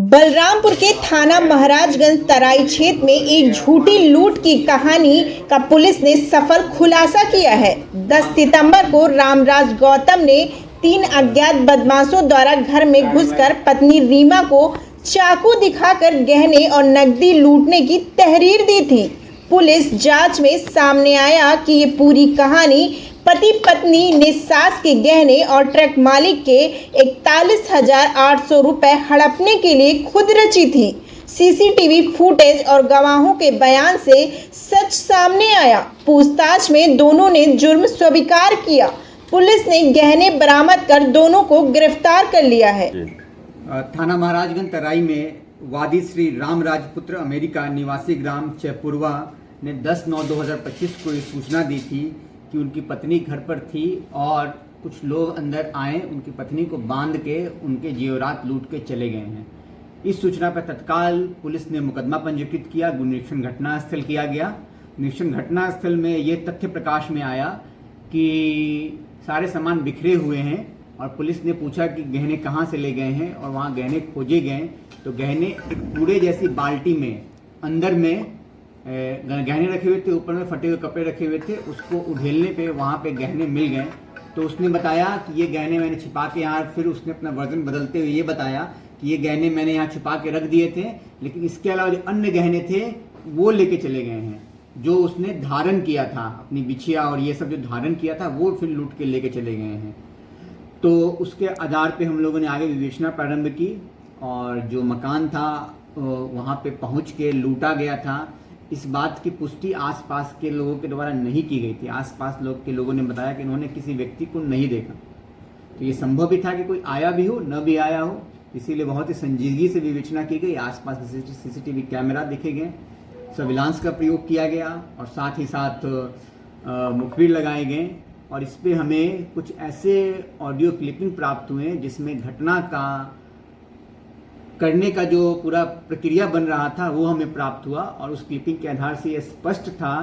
बलरामपुर के थाना महाराजगंज तराई क्षेत्र में एक झूठी लूट की कहानी का पुलिस ने सफल खुलासा किया है। 10 सितंबर को रामराज गौतम ने 3 अज्ञात बदमाशों द्वारा घर में घुसकर पत्नी रीमा को चाकू दिखाकर गहने और नकदी लूटने की तहरीर दी थी। पुलिस जांच में सामने आया कि ये पूरी कहानी पति पत्नी ने सास के गहने और ट्रक मालिक के 41,800 रुपए हड़पने के लिए खुद रची थी। सीसीटीवी फुटेज और गवाहों के बयान से सच सामने आया। पूछताछ में दोनों ने जुर्म स्वीकार किया। पुलिस ने गहने बरामद कर दोनों को गिरफ्तार कर लिया है। थाना महाराजगंज तराई में वादी श्री राम राजपुत्र अमेरिका निवासी ग्राम चयपुरवा ने 10/9/2025 को ये सूचना दी थी कि उनकी पत्नी घर पर थी और कुछ लोग अंदर आए, उनकी पत्नी को बांध के उनके जेवरात लूट के चले गए हैं। इस सूचना पर तत्काल पुलिस ने मुकदमा पंजीकृत किया। निरीक्षण घटनास्थल किया गया। निरीक्षण घटनास्थल में ये तथ्य प्रकाश में आया कि सारे सामान बिखरे हुए हैं और पुलिस ने पूछा कि गहने कहाँ से ले गए हैं और वहाँ गहने खोजे गए तो गहने एक कूड़े जैसी बाल्टी में अंदर में गहने रखे हुए थे, ऊपर में फटे हुए कपड़े रखे हुए थे। उसको उधेलने पे वहाँ पे गहने मिल गए। तो उसने बताया कि ये गहने मैंने छिपा के यहाँ, फिर उसने अपना वर्जन बदलते हुए ये बताया कि ये गहने मैंने यहाँ छिपा के रख दिए थे, लेकिन इसके अलावा जो अन्य गहने थे वो लेके चले गए हैं। जो उसने धारण किया था, अपनी बिछिया और ये सब जो धारण किया था वो फिर लूट के लेके चले गए हैं। तो उसके आधार पे हम लोगों ने आगे विवेचना प्रारंभ की और जो मकान था वहाँ पे पहुँच के लूटा गया था, इस बात की पुष्टि आसपास के लोगों के द्वारा नहीं की गई थी। आसपास लोग के लोगों ने बताया कि उन्होंने किसी व्यक्ति को नहीं देखा। तो ये संभव भी था कि कोई आया भी हो, न भी आया हो, इसीलिए बहुत ही संजीदगी से विवेचना की गई। आसपास सीसीटीवी कैमरा देखे गए, सर्विलांस का प्रयोग किया गया और साथ ही साथ मुखबिर लगाए गए और इस पर हमें कुछ ऐसे ऑडियो क्लिपिंग प्राप्त हुए जिसमें घटना का करने का जो पूरा प्रक्रिया बन रहा था वो हमें प्राप्त हुआ और उस क्लिपिंग के आधार से ये स्पष्ट था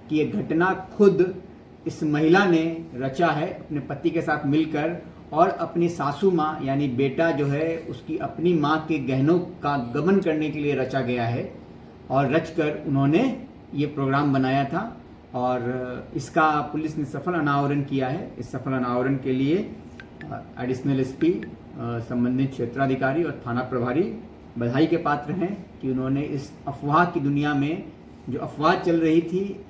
कि ये घटना खुद इस महिला ने रचा है अपने पति के साथ मिलकर और अपनी सासू माँ यानी बेटा जो है उसकी अपनी माँ के गहनों का गबन करने के लिए रचा गया है और रचकर उन्होंने ये प्रोग्राम बनाया था और इसका पुलिस ने सफल अनावरण किया है। इस सफल अनावरण के लिए एडिशनल एसपी, संबंधित क्षेत्राधिकारी और थाना प्रभारी बधाई के पात्र हैं कि उन्होंने इस अफवाह की दुनिया में, जो अफवाह चल रही थी,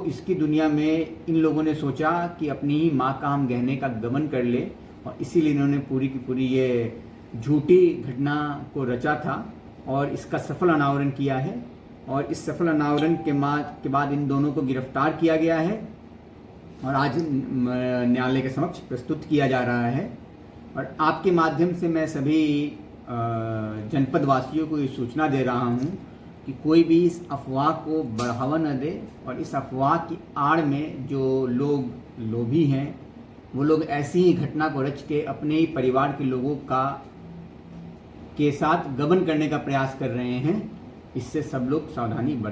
इसकी दुनिया में इन लोगों ने सोचा कि अपनी ही माँ का हम गहने का गबन कर ले और इसीलिए इन्होंने पूरी की पूरी ये झूठी घटना को रचा था और इसका सफल अनावरण किया है और इस सफल अनावरण के बाद इन दोनों को गिरफ्तार किया गया है और आज न्यायालय के समक्ष प्रस्तुत किया जा रहा है। और आपके माध्यम से मैं सभी जनपद वासियों को ये सूचना दे रहा हूँ कि कोई भी इस अफवाह को बढ़ावा न दे और इस अफवाह की आड़ में जो लोग लोभी हैं वो लोग ऐसी ही घटना को रच के अपने ही परिवार के लोगों के साथ गबन करने का प्रयास कर रहे हैं। इससे सब लोग सावधानी बरतें।